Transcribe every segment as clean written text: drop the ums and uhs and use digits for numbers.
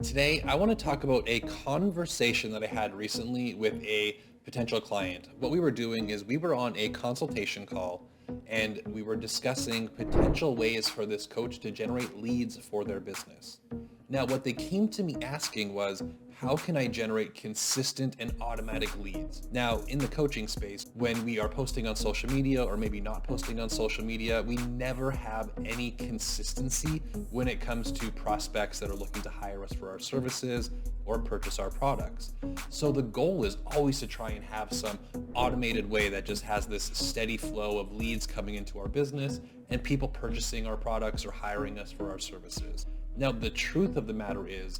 Today, I want to talk about a conversation that I had recently with a potential client. What we were doing is we were on a consultation call and we were discussing potential ways for this coach to generate leads for their business. Now, what they came to me asking was, how can I generate consistent and automatic leads? Now, in the coaching space, when we are posting on social media or maybe not posting on social media, we never have any consistency when it comes to prospects that are looking to hire us for our services or purchase our products. So the goal is always to try and have some automated way that just has this steady flow of leads coming into our business and people purchasing our products or hiring us for our services. Now, the truth of the matter is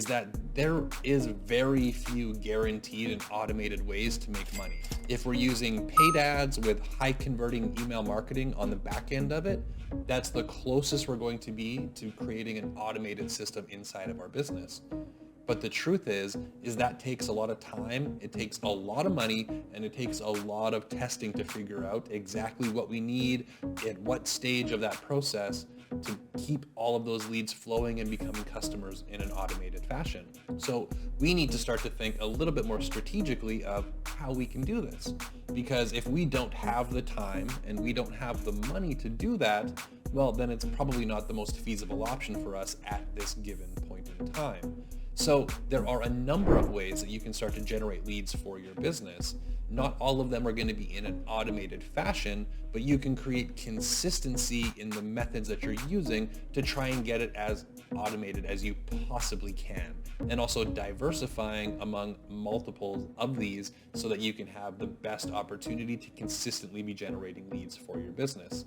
that there is very few guaranteed and automated ways to make money. If we're using paid ads with high converting email marketing on the back end of it, that's the closest we're going to be to creating an automated system inside of our business. But the truth is that takes a lot of time, it takes a lot of money, and it takes a lot of testing to figure out exactly what we need at what stage of that process to keep all of those leads flowing and becoming customers in an automated fashion. So we need to start to think a little bit more strategically of how we can do this. Because if we don't have the time and we don't have the money to do that, well, then it's probably not the most feasible option for us at this given point in time. So there are a number of ways that you can start to generate leads for your business. Not all of them are going to be in an automated fashion, but you can create consistency in the methods that you're using to try and get it as automated as you possibly can. And also diversifying among multiples of these so that you can have the best opportunity to consistently be generating leads for your business.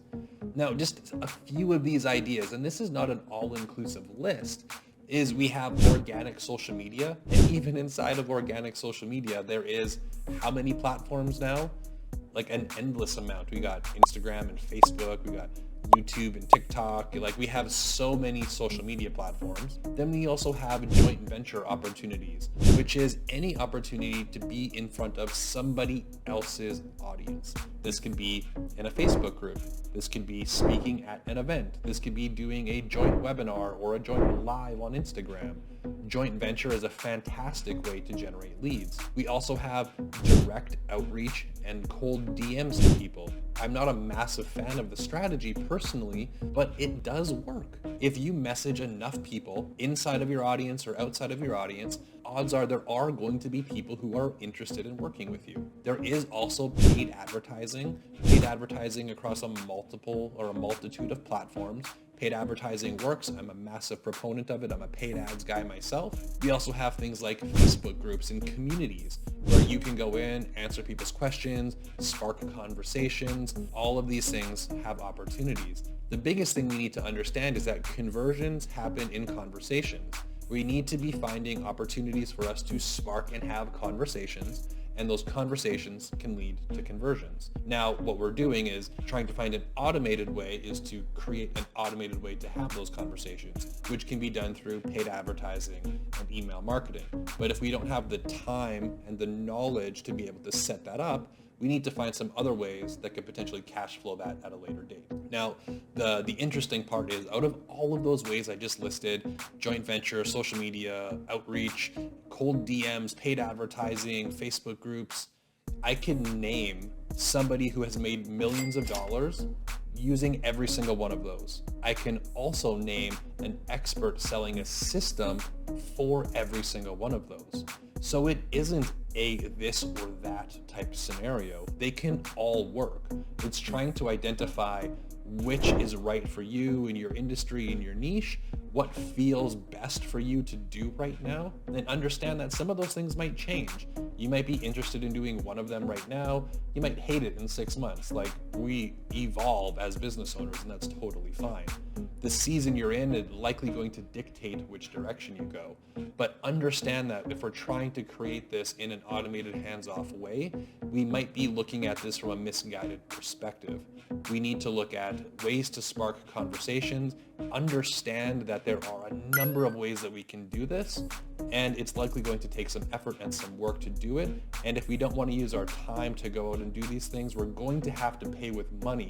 Now, just a few of these ideas, and this is not an all-inclusive list, is we have organic social media, and even inside of organic social media, there is how many platforms now? Like an endless amount. We got Instagram and Facebook, we got YouTube and TikTok, like we have so many social media platforms. Then we also have joint venture opportunities, which is any opportunity to be in front of somebody else's audience. This could be in a Facebook group. This could be speaking at an event. This could be doing a joint webinar or a joint live on Instagram. Joint venture is a fantastic way to generate leads. We also have direct outreach and cold DMs to people. I'm not a massive fan of the strategy personally, but it does work. If you message enough people inside of your audience or outside of your audience, odds are there are going to be people who are interested in working with you. There is also paid advertising across a multitude of platforms. Paid advertising works. I'm a massive proponent of it. I'm a paid ads guy myself. We also have things like Facebook groups and communities where you can go in, answer people's questions, spark conversations. All of these things have opportunities. The biggest thing we need to understand is that conversions happen in conversations. We need to be finding opportunities for us to spark and have conversations, and those conversations can lead to conversions. Now, what we're doing is trying to find an automated way is to create an automated way to have those conversations, which can be done through paid advertising and email marketing. But if we don't have the time and the knowledge to be able to set that up, we need to find some other ways that could potentially cash flow that at a later date. Now, the interesting part is out of all of those ways I just listed, joint venture, social media, outreach, cold DMs, paid advertising, Facebook groups, I can name somebody who has made millions of dollars using every single one of those. I can also name an expert selling a system for every single one of those. So it isn't a this or that type scenario. They can all work. It's trying to identify which is right for you in your industry, in your niche, what feels best for you to do right now, and understand that some of those things might change. You might be interested in doing one of them right now. You might hate it in 6 months. Like, we evolve as business owners, and that's totally fine. The season you're in is likely going to dictate which direction you go. But understand that if we're trying to create this in an automated, hands-off way, we might be looking at this from a misguided perspective. We need to look at ways to spark conversations, understand that there are a number of ways that we can do this, and it's likely going to take some effort and some work to do it. And if we don't want to use our time to go out and do these things, we're going to have to pay with money,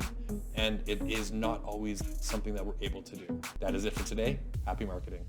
and it is not always something that we're able to do. That is it for today. Happy marketing.